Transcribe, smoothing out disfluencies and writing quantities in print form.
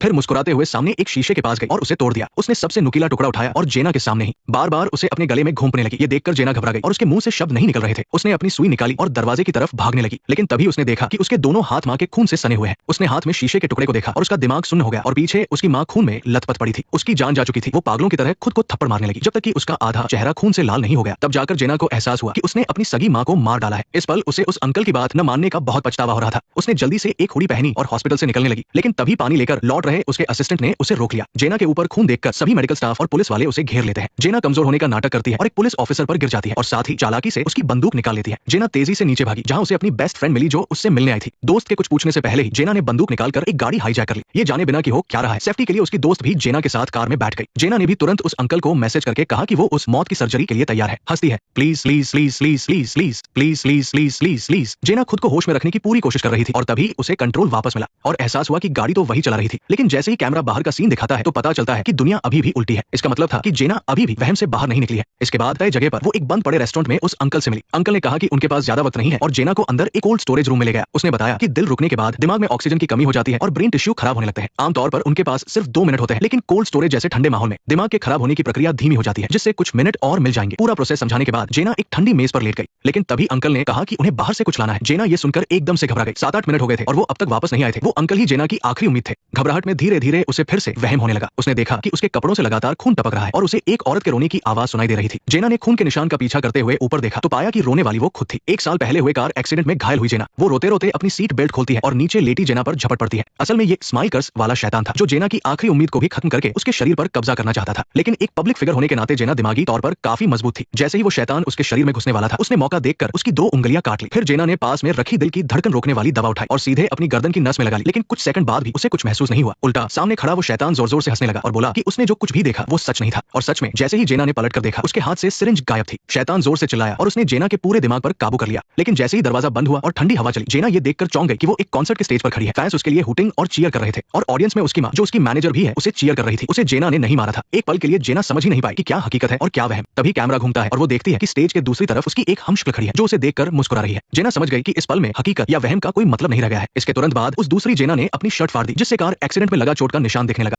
फिर मुस्कुराते हुए सामने एक शीशे के पास गई और उसे तोड़ दिया। उसने सबसे नुकीला टुकड़ा उठाया और जेना के सामने ही बार-बार उसे अपने गले में घोंपने लगी। ये देखकर जेना घबरा गई और उसके मुंह से शब्द नहीं निकल रहे थे। उसने अपनी सुई निकाली और दरवाजे की तरफ भागने लगी, लेकिन तभी उसने देखा कि उसके दोनों हाथ मां के खून से सने हुए हैं। उसने हाथ में शीशे के टुकड़े को देखा और उसका दिमाग सुन्न हो गया और पीछे उसकी मां खून में लथपथ पड़ी थी। उसकी जान जा चुकी थी। वो पागलों की तरह खुद को थप्पड़ मारने लगी जब तक कि उसका आधा चेहरा खून से लाल नहीं हो गया। तब जाकर जेना को एहसास हुआ कि उसने अपनी सगी मां को मार डाला है। इस पल उसे उस अंकल की बात न मानने का बहुत पछतावा हो रहा था। उसने जल्दी से एक हुडी पहनी और हॉस्पिटल से निकलने लगी, लेकिन तभी पानी लेकर लौट रहे उसके असिस्टेंट ने उसे रोक लिया। जेना के ऊपर खून देखकर सभी मेडिकल स्टाफ और पुलिस वाले उसे घेर लेते हैं। जेना कमजोर होने का नाटक करती है और एक पुलिस ऑफिसर पर गिर जाती है और साथ ही चालाकी से उसकी बंदूक निकाल लेती है। जेना तेजी से नीचे भागी जहां उसे अपनी बेस्ट फ्रेंड मिली जो उससे मिलने आई थी। दोस्त के कुछ पूछने से पहले ही जेना ने बंदूक निकालकर एक गाड़ी हाईजैक कर ली, ये जाने बिना कि हो क्या रहा है। सेफ्टी के लिए उसकी दोस्त भी जेना के साथ कार में बैठ गई। जेना ने भी तुरंत उस अंकल को मैसेज करके कहा कि वो उस मौत की सर्जरी के लिए तैयार है। हंसती है, please please please please please please please please please please please. जेना खुद को होश में रखने की पूरी कोशिश कर रही थी और तभी उसे कंट्रोल वापस मिला और एहसास हुआ कि गाड़ी तो वही चला रही थी, लेकिन जैसे ही कैमरा बाहर का सीन दिखाता है तो पता चलता है कि दुनिया अभी भी उल्टी है। इसका मतलब था कि जेना अभी भी वहम से बाहर नहीं निकली है। इसके बाद तय जगह पर वो एक बंद पड़े रेस्टोरेंट में उस अंकल से मिली। अंकल ने कहा कि उनके पास ज्यादा वक्त नहीं है और जेना को अंदर एक कोल्ड स्टोरेज रूम में ले गया। उसने बताया कि दिल रुकने के बाद दिमाग में ऑक्सीजन की कमी हो जाती है और ब्रेन टिश्यू खराब होने लगते हैं। आमतौर पर उनके पास सिर्फ 2 मिनट होते हैं, लेकिन कोल्ड स्टोरेज जैसे ठंडे माहौल में दिमाग के खराब होने की प्रक्रिया धीमी हो जाती है, जिससे कुछ मिनट और मिल जाएंगे। पूरा प्रोसेस समझाने के बाद जेना एक ठंडी मेज पर लेट गई, लेकिन तभी अंकल ने कहा कि उन्हें बाहर से कुछ लाना है। जेना ये सुनकर एकदम से घबरा गई। 7-8 मिनट हो गए थे और वो अब तक वापस नहीं आए थे। वो अंकल ही जेना की आखिरी उम्मीद थे। घबराहट में धीरे धीरे उसे फिर से वहम होने लगा। उसने देखा कि उसके कपड़ों से लगातार खून टपक रहा है और उसे एक औरत के रोने की आवाज सुनाई दे रही थी। जेना ने खून के निशान का पीछा करते हुए ऊपर देखा तो पाया कि रोने वाली वो खुद थी। 1 साल पहले हुए कार एक्सीडेंट में घायल हुई जेना वो रोते रोते अपनी सीट बेल्ट खोलती है और नीचे लेटी जेना पर झपट पड़ती है। असल में ये स्माइल कर्स वाला शैतान था जो जेना की आखिरी उम्मीद को भी खत्म करके उसके शरीर पर कब्जा करना चाहता था। लेकिन एक पब्लिक फिगर होने के नाते जेना दिमागी तौर पर काफी मजबूत थी। जैसे ही वो शैतान उसके शरीर में घुसने वाला था, उसने मौका देखकर उसकी 2 उंगलियां काट ली। फिर जेना ने पास में रखी दिल की धड़कन रोकने वाली दवा उठाई और सीधे अपनी गर्दन की नस में लगा ली। लेकिन कुछ सेकंड बाद भी उसे कुछ महसूस नहीं हुआ। उल्टा सामने खड़ा वो शैतान जोर जोर से हंसने लगा और बोला कि उसने जो कुछ भी देखा वो सच नहीं था। और सच में जैसे ही जेना ने पलट कर देखा, उसके हाथ से सिरिंज गायब थी। शैतान जोर से चिल्लाया और उसने जेना के पूरे दिमाग पर काबू कर लिया। लेकिन जैसे ही दरवाजा बंद हुआ और ठंडी हवा चली, जेना ये देखकर चौंक गई कि वो एक कॉन्सर्ट के स्टेज पर खड़ी है। फैंस उसके लिए हुटिंग और चीयर कर रहे थे और ऑडियंस में उसकी मां, जो उसकी मैनेजर भी है, उसे चीयर कर रही थी। उसे जेना ने नहीं मारा था। एक पल के लिए जेना समझ ही नहीं पाई कि क्या हकीकत है और क्या वहम। तभी कैमरा घूमता है और वो देखती है कि स्टेज के दूसरी तरफ उसकी एक हमशक्ल खड़ी है जो उसे देखकर मुस्कुरा रही है। जेना समझ गई कि इस पल में हकीकत या वहम का कोई मतलब नहीं रह गया है। इसके तुरंत बाद उस दूसरी जेना ने अपनी शर्ट फाड़ दी, जिससे कार एक्सीडेंट में लगा चोट का निशान दिखने लगा।